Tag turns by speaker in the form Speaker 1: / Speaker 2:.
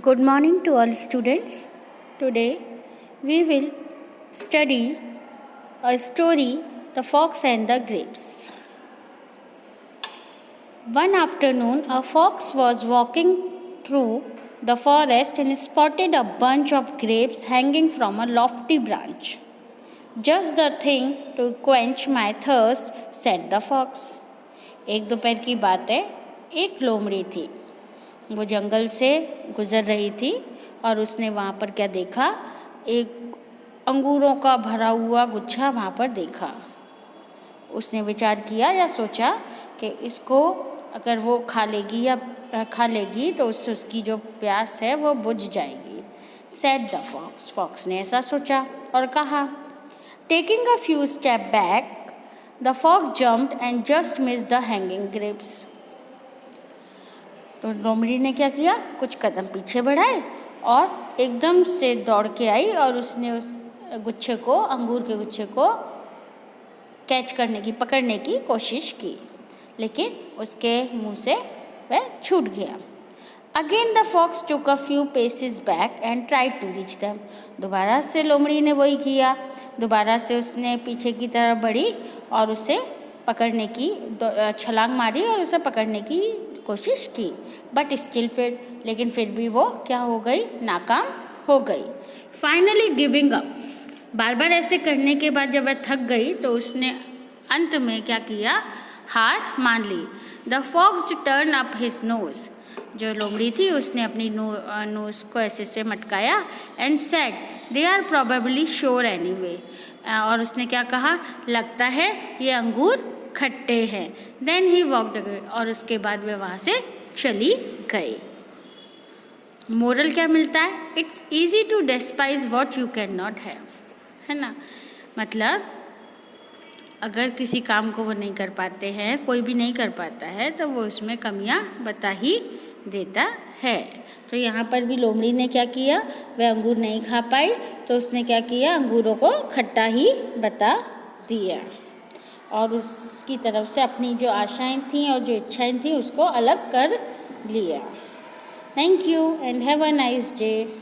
Speaker 1: Good morning to all students. Today we will study a story, The Fox and the Grapes. One afternoon, a fox was walking through the forest and spotted a bunch of grapes hanging from a lofty branch. Just the thing to quench my thirst, said the fox. एक दोपहर की बात है, एक लोमड़ी थी. वो जंगल से गुजर रही थी और उसने वहाँ पर क्या देखा, एक अंगूरों का भरा हुआ गुच्छा वहाँ पर देखा. उसने विचार किया या सोचा कि इसको अगर वो खा लेगी तो उससे उसकी जो प्यास है वो बुझ जाएगी. Said the fox. फॉक्स ने ऐसा सोचा और कहा. Taking a few step back the fox jumped and just missed the hanging grapes. तो लोमड़ी ने क्या किया, कुछ कदम पीछे बढ़ाए और एकदम से दौड़ के आई और उसने उस गुच्छे को, अंगूर के गुच्छे को पकड़ने की कोशिश की, लेकिन उसके मुंह से वह छूट गया. Again the fox took a few paces back and tried to reach them. दोबारा से लोमड़ी ने वही किया. दोबारा से उसने पीछे की तरफ बढ़ी और उसे पकड़ने की छलांग मारी और उसे पकड़ने की कोशिश की. बट स्टिल लेकिन फिर भी वो क्या हो गई, नाकाम हो गई. Finally giving up. बार बार ऐसे करने के बाद जब वह थक गई तो उसने अंत में क्या किया, हार मान ली. The fox turn up his nose. जो लोमड़ी थी उसने अपनी नोज को ऐसे से मटकाया and said they are probably sure anyway. और उसने क्या कहा, लगता है ये अंगूर खट्टे हैं. Then he walked away. और उसके बाद वे वहाँ से चली गई. मोरल क्या मिलता है, it's easy to despise what you can not have, है ना. मतलब अगर किसी काम को वो नहीं कर पाते हैं, कोई भी नहीं कर पाता है, तो वो उसमें कमियां बता ही देता है. तो यहाँ पर भी लोमड़ी ने क्या किया, वह अंगूर नहीं खा पाई तो उसने क्या किया, अंगूरों को खट्टा ही बता दिया और उसकी तरफ से अपनी जो आशाएं थीं और जो इच्छाएं थीं उसको अलग कर लिया. Thank you and have a nice day.